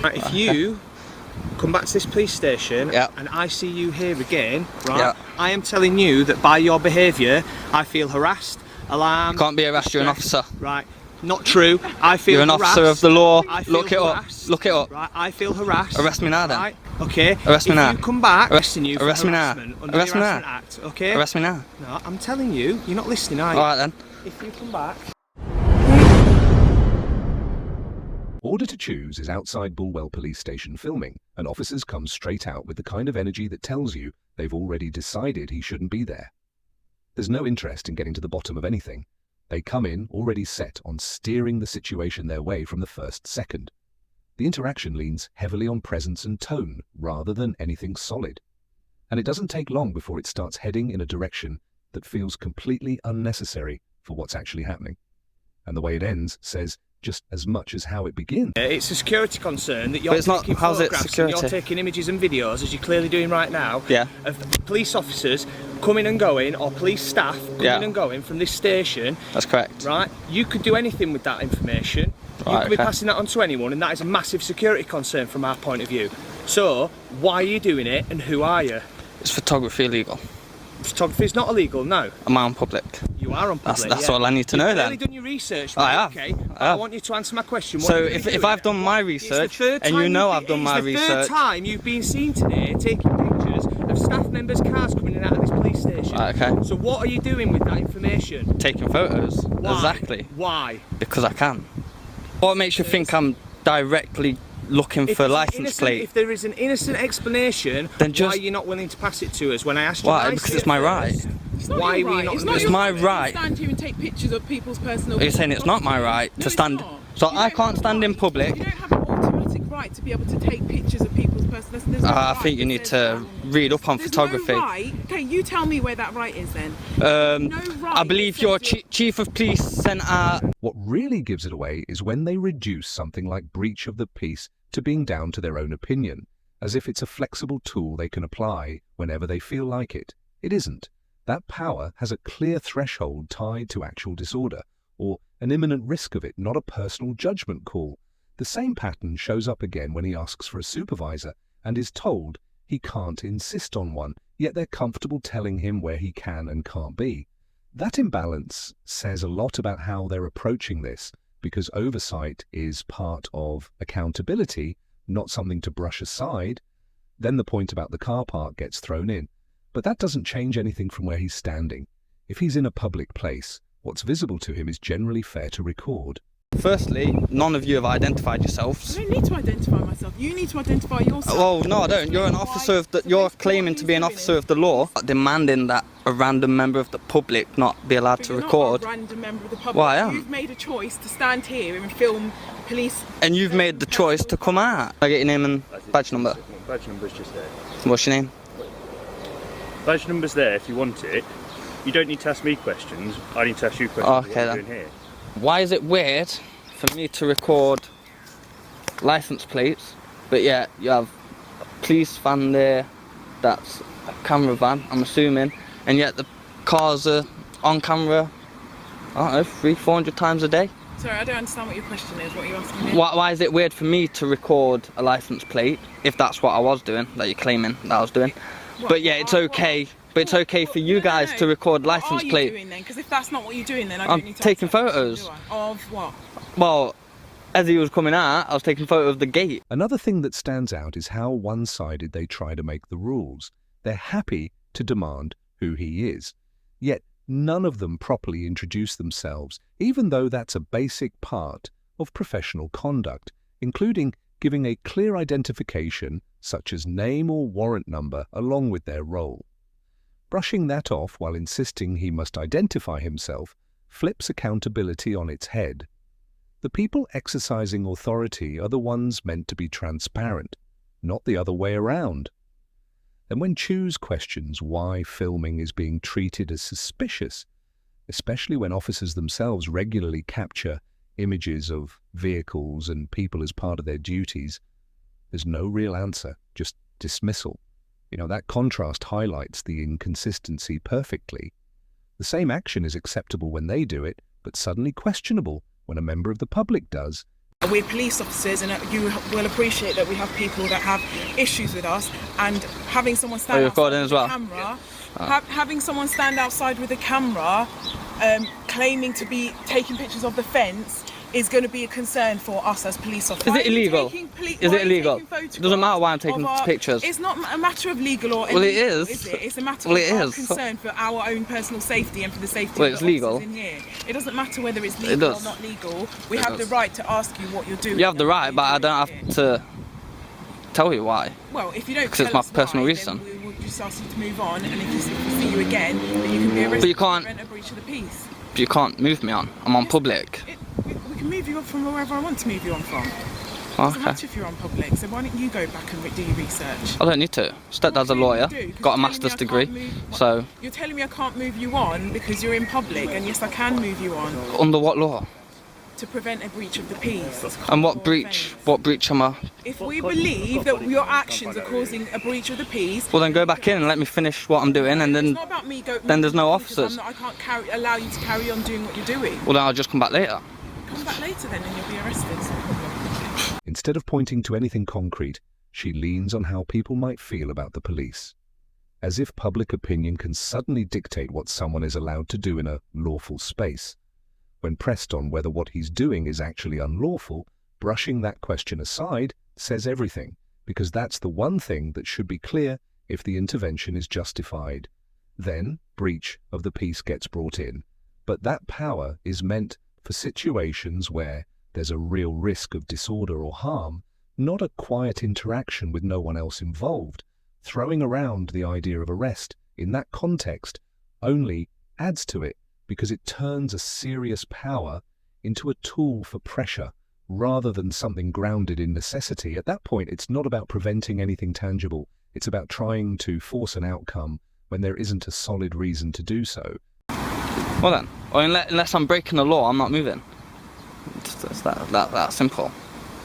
Right, if you come back to this police station Yeah. and I see you here again, right, Yeah. I am telling you that by your behaviour, I feel harassed, alarmed. You can't be harassed, you're an officer. Right, not true. I feel You're an harassed. officer of the law. I feel Look it up. harassed. Look it up. Right, I feel harassed. Arrest me now then. Right, okay. Arrest me now. If you come back, Arrest- arresting you for arrest me now. harassment under Arrest the me Harassment now. Act, okay? Arrest me now. No, I'm telling you, you're not listening, are you? Alright then. If you come back. Order to Choose is outside Bulwell Police Station filming, and officers come straight out with the kind of energy that tells you they've already decided he shouldn't be there. There's no interest in getting to the bottom of anything. They come in already set on steering the situation their way from the first second. The interaction leans heavily on presence and tone rather than anything solid. And it doesn't take long before it starts heading in a direction that feels completely unnecessary for what's actually happening. And the way it ends says just as much as how it begins. It's a security concern that you're But it's not- taking how's it photographs and security? you're taking images and videos, as you're clearly doing right now, Yeah. of police officers coming and going, or police staff coming Yeah. and going from this station. That's correct. Right? You could do anything with that information. You Right, could be okay. passing that on to anyone, and that is a massive security concern from our point of view. So, why are you doing it, and who are you? Is photography illegal? Photography is not illegal, no. Am I on public? You are on public. That's yeah. all I need to know You've then. clearly done your research, I mate, have. okay? I I have. want you to answer my question. What So are you gonna if do? I've done my It's the research, third and you time know you've I've done been- my It's the research. third time you've been seen today taking pictures of staff members' cars coming in and out of this police station. Right, okay. So what are you doing with that information? Taking photos. Why? Exactly. Why? Because I can. What makes you think I'm directly looking If for there's an license innocent- plate? If there is an innocent explanation, Then why just- are you not willing to pass it to us when I asked you Why? nicely Because at it's my first? right. It's not Why your were you right. not It's gonna not do your my right right. to stand here and take pictures of people's personal. Are you saying it's not my right No, to it's stand? not. So You I don't can't have stand a in right. public. You don't have an automatic right to be able to take pictures of people's personal. There's no I right think you that need says to that. read up on There's photography. No right. Okay, you tell me where that right is then. No right I believe that your says that- chief of police sent out. What really gives it away is when they reduce something like breach of the peace to being down to their own opinion, as if it's a flexible tool they can apply whenever they feel like it. It isn't. That power has a clear threshold tied to actual disorder, or an imminent risk of it, not a personal judgment call. The same pattern shows up again when he asks for a supervisor and is told he can't insist on one, yet they're comfortable telling him where he can and can't be. That imbalance says a lot about how they're approaching this, because oversight is part of accountability, not something to brush aside. Then the point about the car park gets thrown in. But that doesn't change anything from where he's standing. If he's in a public place, what's visible to him is generally fair to record. Firstly, none of you have identified yourselves. I don't need to identify myself. You need to identify yourself. Oh no, I don't. You're an officer of the. You're claiming to be an officer of the law, demanding that a random member of the public not be allowed to You're record. Not a random member of the public. Well, I am. You've made a choice to stand here and film police. And you've made the choice to come out. I get your name and badge number. Badge number's just there. What's your name? Badge number's there if you want it. You don't need to ask me questions. I need to ask you questions. Okay, what are you then. doing here? Why is it weird for me to record license plates, but yet you have a police van there that's a camera van, I'm assuming, and yet the cars are on camera, I don't know, 300-400 times a day? Sorry, I don't understand what your question is. What are you asking me? Why is it weird for me to record a license plate, if that's what I was doing, that you're claiming that I was doing? What? But yeah, it's okay. But it's okay for you guys to record license What are you plate. doing then? Because if that's not what you're doing, then I I'm don't need to. taking ask that question, photos. do I? Of what? Well, as he was coming out, I was taking a photo of the gate. Another thing that stands out is how one-sided they try to make the rules. They're happy to demand who he is, yet none of them properly introduce themselves, even though that's a basic part of professional conduct, including giving a clear identification such as name or warrant number along with their role. Brushing that off while insisting he must identify himself flips accountability on its head. The people exercising authority are the ones meant to be transparent, not the other way around. And when Choose questions why filming is being treated as suspicious, especially when officers themselves regularly capture images of vehicles and people as part of their duties, there's no real answer, just dismissal. You know, that contrast highlights the inconsistency perfectly. The same action is acceptable when they do it, but suddenly questionable when a member of the public does. We're police officers, and you will appreciate that we have people that have issues with us, and having someone stand outside with a camera, having someone stand outside with a camera, claiming to be taking pictures of the fence, is going to be a concern for us as police officers. Is it illegal? Is it illegal? It doesn't matter why I'm taking pictures. It's not a matter of legal or illegal, well, it is. It? It's a matter of concern for our own personal safety and for the safety of the officers in here. It doesn't matter whether it's legal or not legal. We have the right to ask you what you're doing. You have the right, but I don't have to tell you why. Well, if you don't, because it's my personal reason. Then we will just ask you to move on, and if we see you again, then you can be arrested. But you can't. For a breach of the peace. But you can't move me on. I'm on public. We can move you on from wherever I want to move you on from. It doesn't matter if you're on public, so why don't you go back and do your research? I don't need to. Stepdad's a lawyer, got a master's degree, so... You're telling me I can't move you on because you're in public, and yes, I can move you on. Under what law? To prevent a breach of the peace. And what breach? What breach am I? If we believe that your actions are causing a breach of the peace... Well, then go back in and let me finish what I'm doing, and then... It's not about me then there's no officers. I can't allow you to carry on doing what you're doing. Well, then I'll just come back later. Come back later then, and you'll be arrested. Instead of pointing to anything concrete, she leans on how people might feel about the police. As if public opinion can suddenly dictate what someone is allowed to do in a lawful space. When pressed on whether what he's doing is actually unlawful, brushing that question aside says everything, because that's the one thing that should be clear if the intervention is justified. Then, breach of the peace gets brought in. But that power is meant for situations where there's a real risk of disorder or harm, not a quiet interaction with no one else involved. Throwing around the idea of arrest in that context only adds to it, because it turns a serious power into a tool for pressure rather than something grounded in necessity. At that point, it's not about preventing anything tangible. It's about trying to force an outcome when there isn't a solid reason to do so. Well then, or unless I'm breaking the law, I'm not moving. It's that simple.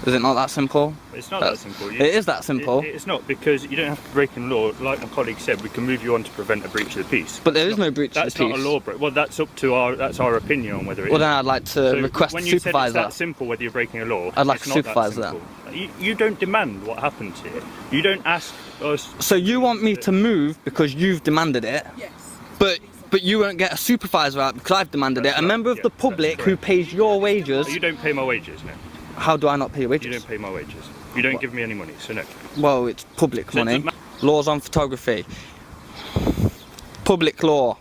Is it not that simple? It's not that simple. It is that simple. It's not, because you don't have to break in law. Like my colleague said, we can move you on to prevent a breach of the peace. But there is no breach of the peace. That's not a law break. Well, that's up to that's our opinion on whether it is. Well, then I'd like to request a supervisor. When you said it's that simple whether you're breaking a law, I'd like a supervisor then. You don't demand what happens here. You don't ask us. So you want me to move because you've demanded it? Yes. But you won't get a supervisor out because I've demanded it. A member of the public who pays your wages. You don't pay my wages, no. How do I not pay your wages? You don't pay my wages. You don't give me any money, so no. Well, it's public money. Laws on photography. Public law.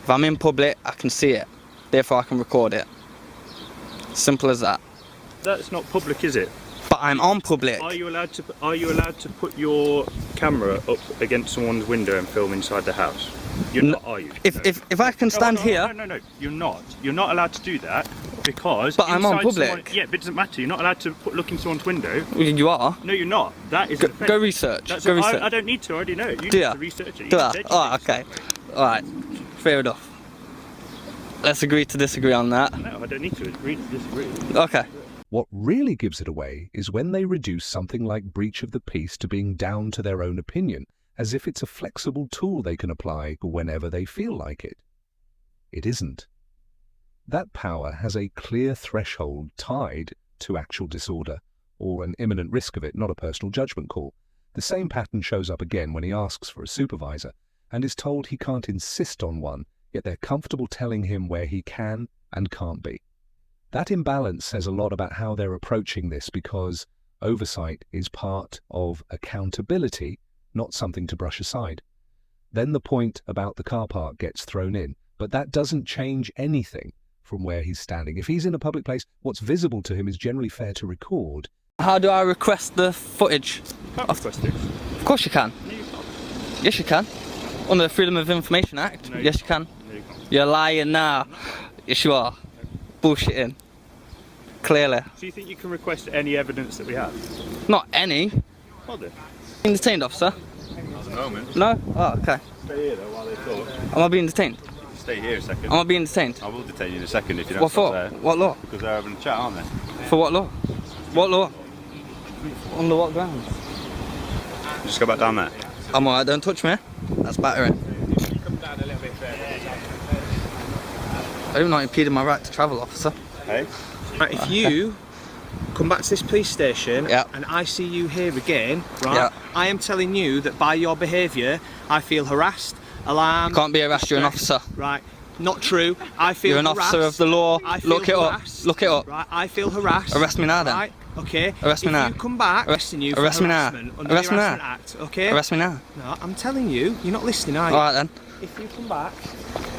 If I'm in public, I can see it. Therefore, I can record it. Simple as that. That's not public, is it? But I'm on public. Are you allowed to put your camera up against someone's window and film inside the house? You're not, are you? If I can stand here... No, you're not. You're not allowed to do that because... But I'm on public. Yeah, but it doesn't matter. You're not allowed to look in someone's window. You are. No, you're not. That is... Go research. Go research. I don't need to. I already know. You need to research it. Do I? Oh, okay. Alright. Fair enough. Let's agree to disagree on that. No, I don't need to agree to disagree. Okay. What really gives it away is when they reduce something like breach of the peace to being down to their own opinion, as if it's a flexible tool they can apply whenever they feel like it. It isn't. That power has a clear threshold tied to actual disorder, or an imminent risk of it, not a personal judgment call. The same pattern shows up again when he asks for a supervisor, and is told he can't insist on one, yet they're comfortable telling him where he can and can't be. That imbalance says a lot about how they're approaching this, because oversight is part of accountability, not something to brush aside. Then the point about the car park gets thrown in, but that doesn't change anything from where he's standing. If he's in a public place, what's visible to him is generally fair to record. How do I request the footage? Can't request it. Of course you can. No, you can't. Yes, you can. Under the Freedom of Information Act. No, yes, you can. No, you can't. You're lying now. Yes, you are. Bullshitting. Clearly. So you think you can request any evidence that we have? Not any. Well then. Being detained, officer? At the moment. No? Oh, okay. Stay here though while they talk. Am I being detained? Stay here a second. Am I being detained? I will detain you in a second if you don't What stop for? there. What law? Because they're having a chat, aren't they? For what law? What law? Under what grounds? Just go back down there. I'm alright, don't touch me. That's battering. I'm not impeding my right to travel, officer. Hey? Right, if you come back to this police station Yeah. and I see you here again, right? Yeah. I am telling you that by your behaviour, I feel harassed, alarmed. You can't be harassed, you're an officer. Right. Not true. I feel You're an harassed. officer of the law. I feel Look it up. harassed. Look it up. Right. I feel harassed. Arrest me now then. Right. Okay. Arrest me now. If you come back, arresting you for Arrest me now. harassment under Arrest the me now. Harassment Act. Okay. Arrest me now. No, I'm telling you, you're not listening, are you? Alright then. If you come back.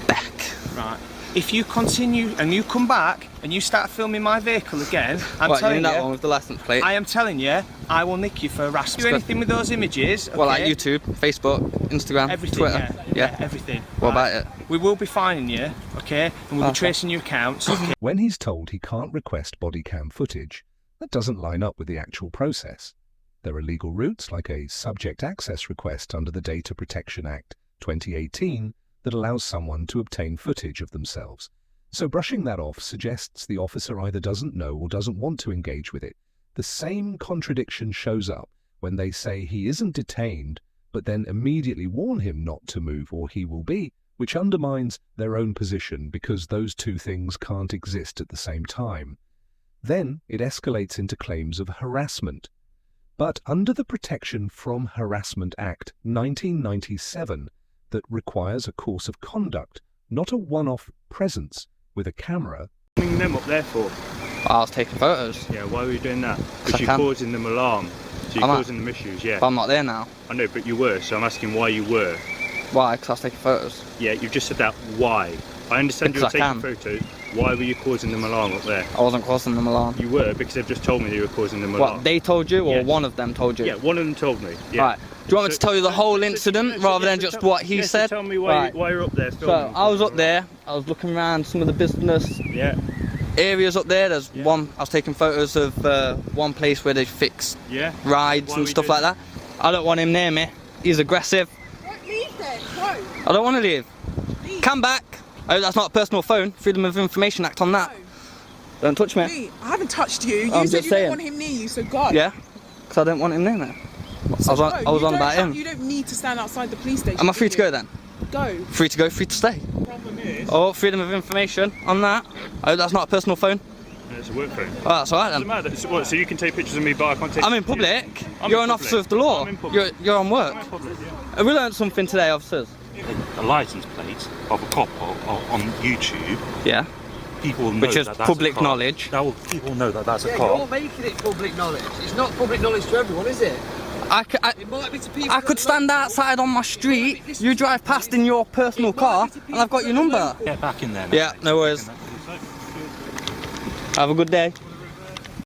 Back. Right. If you continue and you come back and you start filming my vehicle again, I'm What, you telling mean that you, one with the license plate? I am telling you, I will nick you for harassment. Do anything with those images, okay? Well, like YouTube, Facebook, Instagram, Everything, Twitter. yeah, everything. What right? about it? We will be fining you, okay? And we'll be tracing your accounts. Okay. When he's told he can't request body cam footage, that doesn't line up with the actual process. There are legal routes like a subject access request under the Data Protection Act 2018 that allows someone to obtain footage of themselves. So brushing that off suggests the officer either doesn't know or doesn't want to engage with it. The same contradiction shows up when they say he isn't detained, but then immediately warn him not to move or he will be, which undermines their own position because those two things can't exist at the same time. Then it escalates into claims of harassment. But under the Protection from Harassment Act 1997, that requires a course of conduct, not a one-off presence with a camera. Bringing them up there for? I was taking photos. Yeah, why were you doing that? I Because you're can. causing them alarm. So you're causing them issues, yeah. But I'm not there now. I know, but you were, so I'm asking why you were. Why? Because I was taking photos. Yeah, you've just said that, why? I understand you were Because I taking photos. Why were you causing them alarm up there? I wasn't causing them alarm. You were, because they've just told me you were causing them alarm. What, they told you or Yes. one of them told you? Yeah, one of them told me. Yeah. Right. Do you want me to tell you the whole incident rather than just what he said? Tell me why, Right. why you're up there So filming. I was up there, I was looking around some of the business Yeah, areas up there. There's one, I was taking photos of one place where they fix yeah. rides Why and were you stuff doing like that. I don't want him near me. He's aggressive. Don't leave then. Go. I don't want to leave. Leave. Come back. Oh, that's not a personal phone. Freedom of Information Act on that. Go. Don't touch me. Lee, I haven't touched you. You I'm said just you saying. don't want him near you, so go. Yeah, because I don't want him near me. So go. I was You on don't about have- him. You don't need to stand outside the police station. Am I free do to go you? then? Go. Free to go, free to stay. Problem is, Oh, freedom of information on that. Oh, that's not a personal phone. it's a work phone. Oh, that's alright Doesn't then. matter. So, what, so you can take pictures of me, but I can't take I'm in pictures of you? public. I'm You're in an public. officer of the law. I'm in public. You're on work. I'm in public, yeah. We learned something today, officers. A license plate of a cop on YouTube, Yeah. people will know Which is that that's public a cop. knowledge. That will, people know that that's a You're cop. making it public knowledge. It's not public knowledge to everyone, is it? It might be to people. I could stand outside on my street, you drive past in your personal car, and I've got your number. Get back in there. Yeah, no worries. Have a good day.